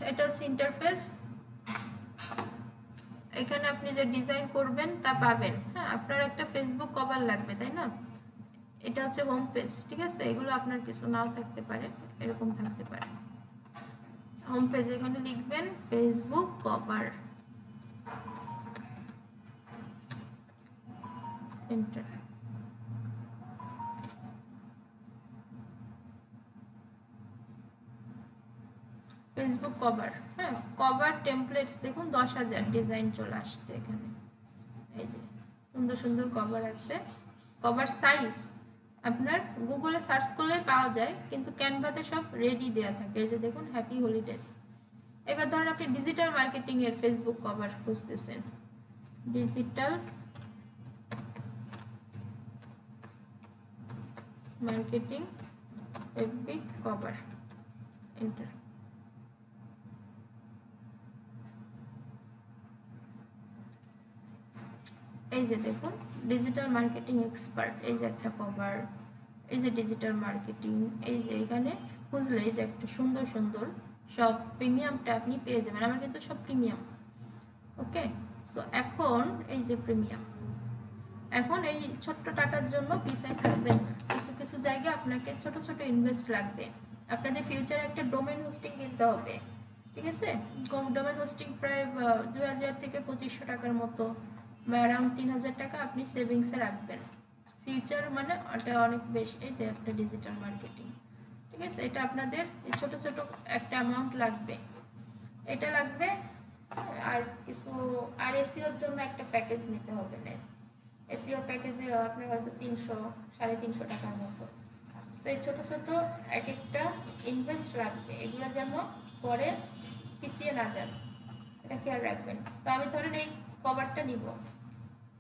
এটা হচ্ছে ইন্টারফেস। এখানে আপনি যে ডিজাইন করবেন তা পাবেন। হ্যাঁ, আপনার একটা ফেসবুক কভার লাগবে, তাই না? এটা হচ্ছে হোম পেজ, ঠিক আছে? এগুলো আপনার কিছু নাও থাকতে পারে, এরকম থাকতে পারে। হোম পেজ এখানে লিখবেন Facebook cover, enter. Facebook cover, হ্যাঁ, কভার টেমপ্লেটস দেখুন 10,000 ডিজাইন চলে আসছে এখানে। এই যে সুন্দর সুন্দর কভার আছে। কভার সাইজ আপনার গুগলে সার্চ করলে পাওয়া যায়, কিন্তু ক্যানভাতে সব রেডি দেওয়া থাকে। এই যে দেখুন হ্যাপি হলিডেজ। এবার ধরুন আপনি ডিজিটাল মার্কেটিং এর ফেসবুক কভার খুঁজতেছেন, digital marketing FB cover, enter. এই যে দেখুন ডিজিটাল মার্কেটিং এক্সপার্ট, এই যে একটা কভার, এই যে ডিজিটাল মার্কেটিং, এই যে এখানে খুঁজলে এই যে একটা সুন্দর সুন্দর সব প্রিমিয়ামটা আপনি পেয়ে যাবেন। আমার কিন্তু সব প্রিমিয়াম। ওকে, সো এখন এই যে প্রিমিয়াম, এখন এই ছোট্ট টাকার জন্য পিছায় থাকবেন। কিছু কিছু জায়গায় আপনাকে ছোট ছোট ইনভেস্ট লাগবে। আপনাদের ফিউচারে একটা ডোমেন হোস্টিং কিনতে হবে, ঠিক আছে? ডোমেন হোস্টিং প্রায় 2,000 থেকে 2,500 টাকার মতো, বা অ্যারাউন্ড 3,000 টাকা আপনি সেভিংসে রাখবেন। ফিউচার মানে এটা অনেক বেশি। এই যে একটা ডিজিটাল মার্কেটিং, ঠিক আছে? এটা আপনাদের ছোট ছোট একটা অ্যামাউন্ট লাগবে, এটা লাগবে। আর কিছু, আর এসিওর জন্য একটা প্যাকেজ নিতে হবে না। এসিও প্যাকেজে আপনার হয়তো 300-350 টাকার মতো। সেই ছোট ছোট এক একটা ইনভেস্ট লাগবে, এগুলো যেন পরে পিছিয়ে না যান, এটা খেয়াল রাখবেন। তো আমি ধরেন এই কভারটা নিব,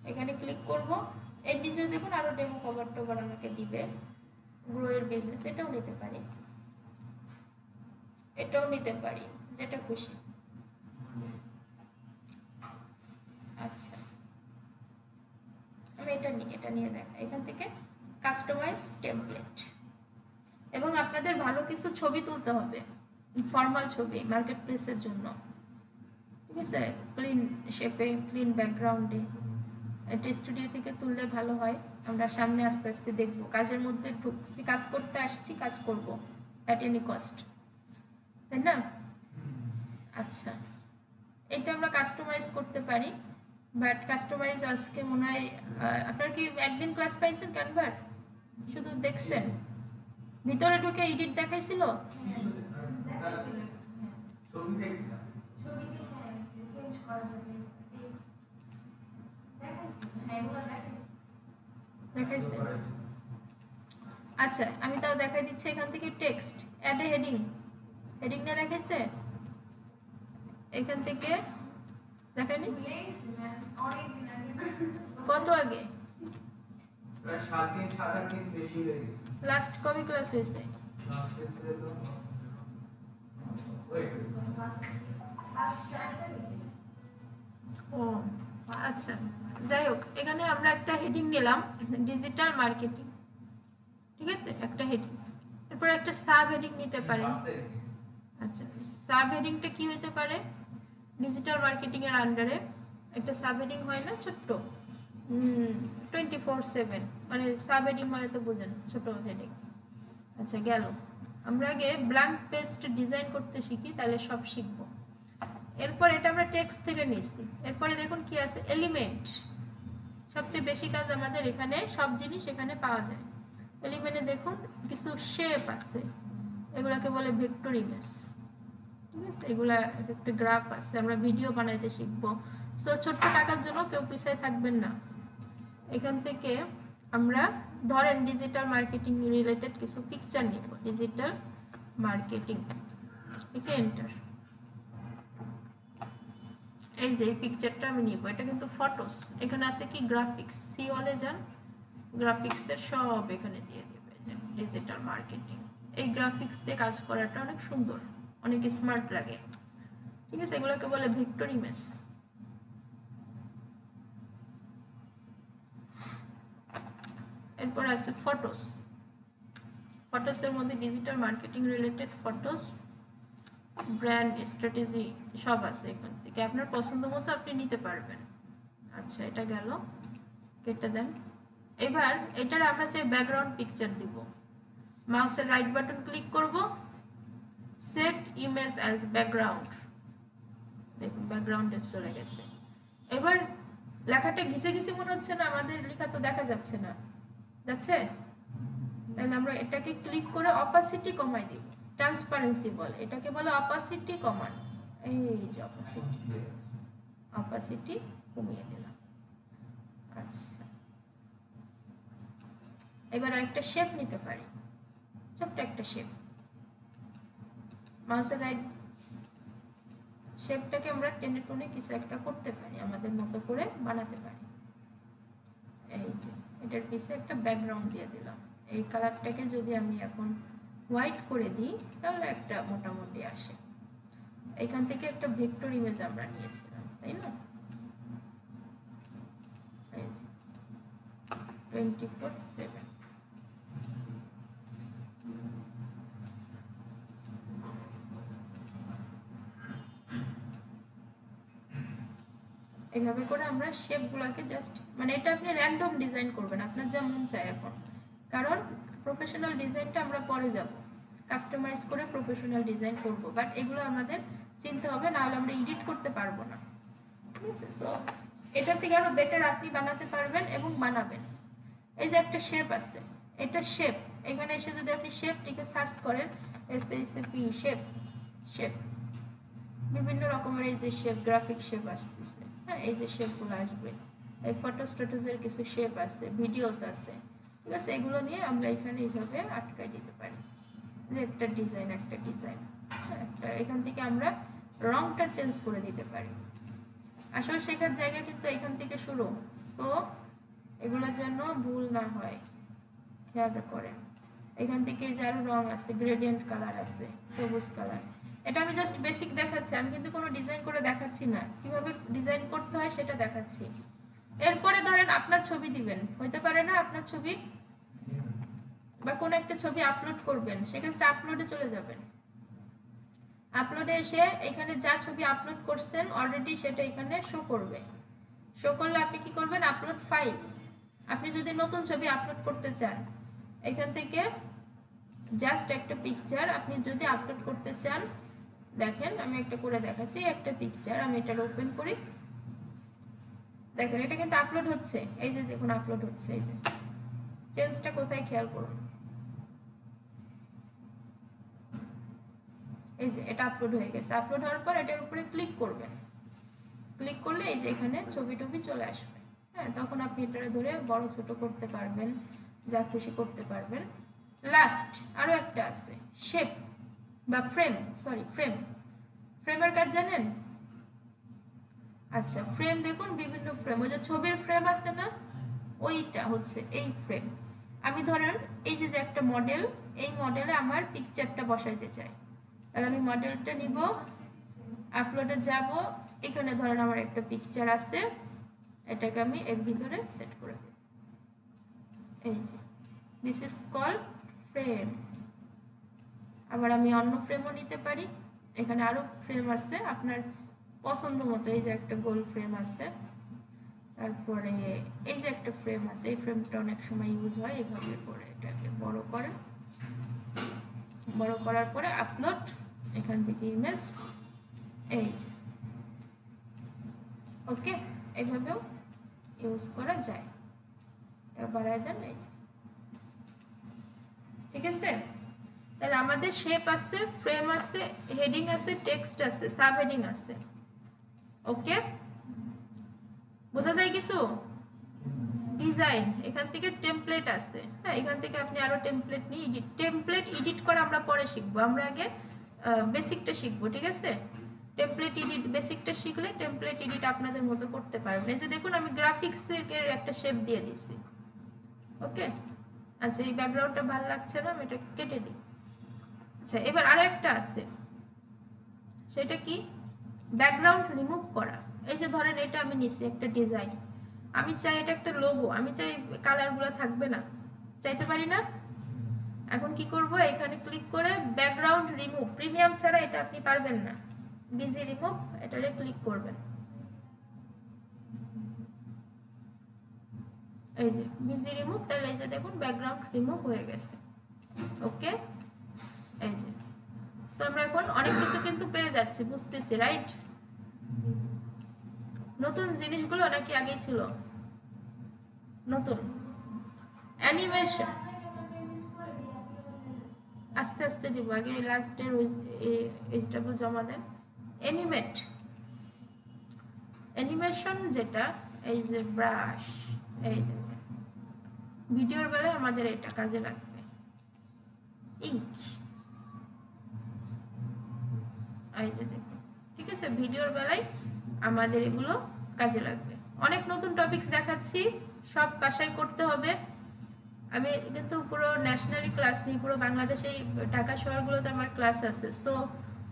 এখানে ক্লিক করব। এর নিচে দেখুন আরো ডেমো কভার টোভার আমাকে দিবে। গ্রো এর বিজনেস, এটাও নিতে পারি, এটাও নিতে পারি, যেটা খুশি। আচ্ছা, আমি এটা নিয়ে দেখা, এখান থেকে কাস্টমাইজ টেমপ্লেট। এবং আপনাদের ভালো কিছু ছবি তুলতে হবে, ফর্মাল ছবি মার্কেট প্লেসের জন্য, ঠিক আছে? ক্লিন শেপে, ক্লিন ব্যাকগ্রাউন্ডে। এটা স্টুডিও থেকে তুললে ভালো হয়। আমরা সামনে আস্তে আস্তে দেখব, কাজের মধ্যে ঢুকছি, কাজ করতে আসছি, কাজ করব অ্যাট এনি কস্ট, তাই না? আচ্ছা, এটা আমরা কাস্টমাইজ করতে পারি, বাট কাস্টমাইজ আজকে মনে হয় আপনার কি একদিন ক্লাস পাইছেন ক্যানভার? শুধু দেখছেন? ভিতরে ঢুকে এডিট দেখাইছিল? দেখাইছে? আচ্ছা, আমি তাও দেখাই দিচ্ছি। এখান থেকে text add a heading, heading না দেখাইছে? এখান থেকে দেখায়নি? কত আগে? লাস্ট কবে ক্লাস হয়েছে? ও আচ্ছা, যাই হোক, এখানে আমরা একটা হেডিং নিলাম ডিজিটাল মার্কেটিং, ঠিক আছে? একটা হেডিং, এরপর একটা সাব হেডিং নিতে পারেন। আচ্ছা, সাব হেডিংটা কি হতে পারে? ডিজিটাল মার্কেটিং এর আন্ডারে একটা সাব হেডিং হয় না ছোট্ট, 24/7, মানে সাব হেডিং মানে তো বুঝেন, ছোট হেডিং। আচ্ছা, গেল। আমরা আগে ব্ল্যাঙ্ক পেজটা ডিজাইন করতে শিখি, তাহলে সব শিখবো। এরপর এটা আমরা টেক্সট থেকে নিচ্ছি। এরপরে দেখুন কি আছে, এলিমেন্ট। সবচেয়ে বেশি কাজ আমাদের এখানে, সব জিনিস এখানে পাওয়া যায়। এলিমেন্টে দেখুন কিছু শেপ আছে, এগুলাকে বলে ভেক্টর ইমেজ, ঠিক আছে? এগুলা একটা গ্রাফ আছে, আমরা ভিডিও বানাইতে শিখবো। সো ছোট্ট টাকার জন্য কেউ পিছায় থাকবেন না। এখান থেকে আমরা ধরেন ডিজিটাল মার্কেটিং রিলেটেড কিছু পিকচার নিব, ডিজিটাল মার্কেটিং, একে এন্টার। এই যে পিকচারটা আমি নিব, এটা কিন্তু ফটোস। এখানে আছে কি গ্রাফিক্স, সি অলে যান, গ্রাফিক্সের সব এখানে দিয়ে দেবে। ডিজিটাল মার্কেটিং, এই গ্রাফিক্স দিয়ে কাজ করাটা অনেক সুন্দর, অনেক স্মার্ট লাগে, ঠিক আছে? এগুলোকে বলে ভেক্টর ইমেজ। এরপর আছে ফটোস। ফটোসের মধ্যে digital marketing related photos, brand strategy সব আছে এখান থেকে, আপনার পছন্দ মতো আপনি নিতে পারবেন। আচ্ছা, এটা গেল, কেটে দেন। এবার এটার আমরা চাই ব্যাকগ্রাউন্ড পিকচার দিব, মাউসের রাইট বাটন ক্লিক করব, সেট ইমেজ অ্যাজ ব্যাকগ্রাউন্ড, দেখুন ব্যাকগ্রাউন্ডে চলে গেছে। এবার লেখাটা ঘিসে ঘিসে মনে হচ্ছে না? আমাদের লেখা তো দেখা যাচ্ছে না, যাচ্ছে? তাহলে আমরা এটাকে ক্লিক করে অপাসিটি কমাই দিব, ট্রান্সপারেন্সি বলে এটাকে, বলে অপাসিটি কমানো। এই যে অপাসিটি কমিয়ে দিলাম। আচ্ছা, এবার একটা শেপ নিতে পারি, ছোট্ট একটা শেপ, মাউসের রাইট, শেপটাকে আমরা টেনে টুনে কিছু একটা করতে পারি, আমাদের মতো করে বানাতে পারি। এই যে এটার পিছে একটা ব্যাকগ্রাউন্ড দিয়ে দিলাম। এই কালারটাকে যদি আমি এখন হোয়াইট করে দিই তাহলে একটা মোটামুটি আসে। এখান থেকে একটা ভেক্টর ইমেজ আমরা নিয়েছিলাম, তাই না? 24/7 এইভাবে করে আমরা শেপগুলোকে জাস্ট, মানে এটা আপনি র্যান্ডম ডিজাইন করবেন আপনার যা মন চায় এখন, কারণ প্রফেশনাল ডিজাইনটা আমরা পরে যাব, কাস্টমাইজ করে প্রফেশনাল ডিজাইন করব, বাট এগুলো আমাদের চিনতে হবে, না হলে আমরা এডিট করতে পারবো না, ঠিক আছে? সো এটা থেকে আরো বেটার আপনি বানাতে পারবেন এবং বানাবেন। এই যে একটা শেপ আছে, এটা শেপ, এখানে এসে যদি আপনি শেপটিকে সার্চ করেন, SHAP শেপ, শেপ বিভিন্ন রকমের এই যে শেপ, গ্রাফিক শেপ আসতেছে, হ্যাঁ, এই যে শেপগুলো আসবে, এই ফটো স্ট্যাটাসের কিছু শেপ আছে, ভিডিওস আছে, ঠিক আছে? এগুলো নিয়ে আমরা এখানে এইভাবে আটকাই দিতে পারি, যে একটা ডিজাইন, একটা ডিজাইন, একটা এখান থেকে আমরা রংটা চেঞ্জ করে দিতে পারি। আসলে শেখার জায়গা কিন্তু এখান থেকে শুরু, সো এগুলো যেন ভুল না হয় খেয়াল করেন। এখান থেকে যে আরো রং আছে, গ্রেডিয়েন্ট কালার আছে, সবুজ কালার, এটা আমি জাস্ট বেসিক দেখাচ্ছি, আমি কিন্তু কোনো ডিজাইন করে দেখাচ্ছি না, কিভাবে ডিজাইন করতে হয় সেটা দেখাচ্ছি। এরপরে ধরেন আপনার ছবি দিবেন, হইতে পারে না আপনার ছবি বা কোনো একটা ছবি আপলোড করবেন, সেক্ষেত্রে আপলোডে চলে যাবেন, আপলোডে এসে এখানে যা ছবি আপলোড করছেন অলরেডি সেটা এখানে শো করবে, শো করলে আপনি কি করবেন, আপলোড ফাইলস, আপনি যদি নতুন ছবি আপলোড করতে চান এখান থেকে জাস্ট একটা পিকচার আপনি যদি আপলোড করতে চান, দেখেন আমি একটা করে দেখাচ্ছি, একটা পিকচার আমি এটা ওপেন করি, দেখেন এটা কিন্তু আপলোড হচ্ছে, এই যে দেখুন আপলোড হচ্ছে, এই যে চেঞ্জটা কোথায় খেয়াল করুন, এই যে এটা আপলোড হয়ে গেছে। আপলোড হওয়ার পর এটার উপরে ক্লিক করবেন, ক্লিক করলে এই যে এখানে ছবি টবি চলে আসবে, হ্যাঁ, তখন আপনি এটা ধরে বড় ছোট করতে পারবেন, যা খুশি করতে পারবেন। লাস্ট আরো একটা আছে শেপ বা ফ্রেম, সরি ফ্রেম, ফ্রেমের কাজ জানেন? আচ্ছা, ফ্রেম দেখুন বিভিন্ন ফ্রেম, ওই যে ছবির ফ্রেম আছে না, ওইটা হচ্ছে এই ফ্রেম। আমি ধরেন এই যে একটা মডেল, এই মডেলে আমার পিকচারটা বসাইতে চাই, তাহলে আমি মডেলটা নিব, আপলোডে যাব, এখানে ধরেন আমার একটা পিকচার আছে, এটাকে আমি এর ভিতরে সেট করে দেব, এই যে দিস ইজ কল্ড ফ্রেম। আবার আমি অন্য ফ্রেমও নিতে পারি, এখানে আরো ফ্রেম আছে আপনার পছন্দ মতো, এই যে একটা গোল ফ্রেম আছে, তারপরে এই যে একটা ফ্রেম আছে, এই ফ্রেমটা অনেক সময় ইউজ হয়, এইভাবে করে এটাকে বড় করেন, বড় করার পরে আপলোড, এখান থেকে ইমেজ, এই যে ওকে, এইভাবেও ইউজ করা যায়, এটা বাড়ায় দেন, এই যে ঠিক আছে। তাহলে আমাদের শেপ আছে, ফ্রেম আছে, হেডিং আছে, টেক্সট আছে, সাব হেডিং আছে, ওকে বোঝা যায় কিছু? ডিজাইন, এখান থেকে টেমপ্লেট আছে, হ্যাঁ, এখান থেকে আপনি আরো টেমপ্লেট নিয়ে টেমপ্লেট এডিট করা আমরা পরে শিখবো, আমরা আগে বেসিকটা শিখবো, ঠিক আছে? টেমপ্লেট এডিট বেসিকটা শিখলে টেমপ্লেট এডিট আপনাদের মতো করতে পারবেন। এই যে দেখুন আমি গ্রাফিক্স এর একটা শেপ দিয়ে দিছি, ওকে। আচ্ছা, এই ব্যাকগ্রাউন্ডটা ভালো লাগছে না, আমি এটাকে কেটে দিই। আচ্ছা, এবার আরো একটা আছে, সেটা কি, ব্যাকগ্রাউন্ড রিমুভ করা। এই যে ধরেন এটা আমি নিছি একটা ডিজাইন, আমি চাই এটা একটা লোগো, আমি চাই কালারগুলো থাকবে না, চাইতে পারি না? এখন কি করব, এখানে ক্লিক করে ব্যাকগ্রাউন্ড রিমুভ, প্রিমিয়াম ছাড়া এটা আপনি পারবেন না। বিজি রিমুভ, এটারে ক্লিক করবেন। এই যে বিজি রিমুভ, তাহলে এই যে দেখুন ব্যাকগ্রাউন্ড রিমুভ হয়ে গেছে। ওকে, এই যে সো আমরা এখন অনেক কিছু কিন্তু পেরে যাচ্ছি, বুঝতেছি, রাইট? নতুন জিনিসগুলো নাকি আগেই ছিল? নতুন অ্যানিমেশন আস্তে আস্তে দিব, আগে লাস্টের এইচডব্লিউ জমা দেন। অ্যানিমেশন যেটা, এই যে ব্রাশ, এই যে ভিডিওর বেলায় আমাদের এটা কাজে লাগবে। ইঙ্ক, এই যে দেখুন, ঠিক আছে, ভিডিওর বেলায় আমাদের এগুলো কাজে লাগবে। অনেক নতুন টপিকস দেখাচ্ছি, সব বাসায় করতে হবে। আমি কিন্তু পুরো ন্যাশনালি ক্লাস নিই, পুরো বাংলাদেশে ঢাকা শহরগুলোতে আমার ক্লাস আছে। সো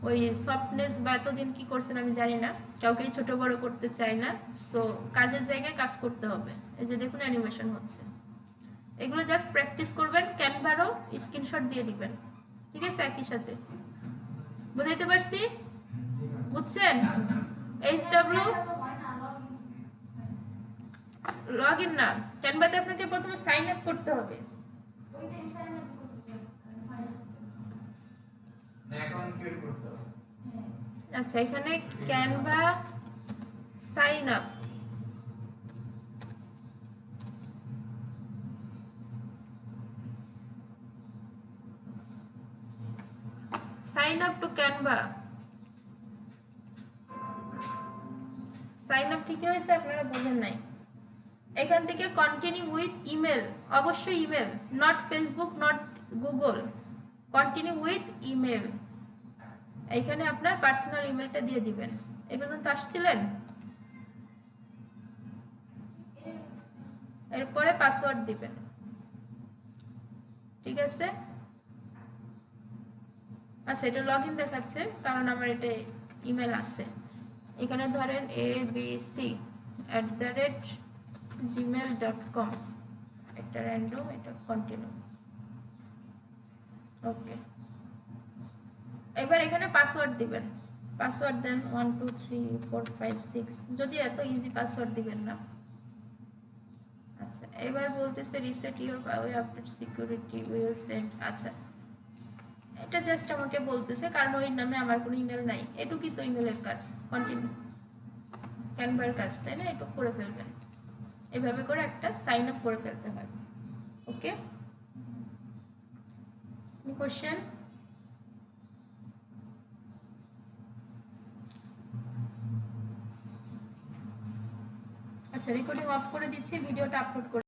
ওই সফটনেস বা এতদিন কি করছেন আমি জানি না, কাউকেই ছোট বড় করতে চাই না। সো কাজের জায়গায় কাজ করতে হবে। এই যে দেখুন অ্যানিমেশন হচ্ছে, এগুলো জাস্ট প্র্যাকটিস করবেন, ক্যানভারও স্ক্রিনশট দিয়ে দিবেন, ঠিক আছে? একই সাথে বুঝাইতে পারছি? বুঝছেন? এইচডব্লিউ লগ ইন না, ক্যানভাতে আপনাকে প্রথমে সাইন আপ করতে হবে। আচ্ছা, এখানে Canva sign up, sign up to Canva. Sign up ঠিক হয়েছে? আপনারা বোঝেন নাই? এখান থেকে কন্টিনিউ উইথ ইমেল, অবশ্যই email, not Facebook, not Google, continue with email. এইখানে আপনার পার্সোনাল ইমেলটা দিয়ে দিবেন। এই পর্যন্ত আসছিলেন? এরপরে পাসওয়ার্ড দিবেন, ঠিক আছে? আচ্ছা, এটা লগ ইন দেখাচ্ছে কারণ আমার এটা ইমেল আছে। এখানে ধরেন abc@gmail.com, একটা র্যান্ডম, এটা কন্টিনিউ। ওকে, এবার এখানে পাসওয়ার্ড দিবেন। পাসওয়ার্ড দেন 1 2 3 4 5 6, যদি এত ইজি পাসওয়ার্ড দিবেন না। আচ্ছা, এবার বলতেছে reset your web update security will send. আচ্ছা, এটা জাস্ট আমাকে বলতেছে কারণ ওই নামে আমার কোনো ইমেল নাই। এটুকুই তো ইমেলের কাজ, কন্টিনিউ ক্যানভার কাজ, তাই না? এটুকু করে ফেলবেন। এভাবে করে একটা সাইন আপ করে ফেলতে হয়। ওকে, কোশ্চেন? আচ্ছা, রেকর্ডিং অফ করে দিচ্ছি, ভিডিওটা আপলোড করে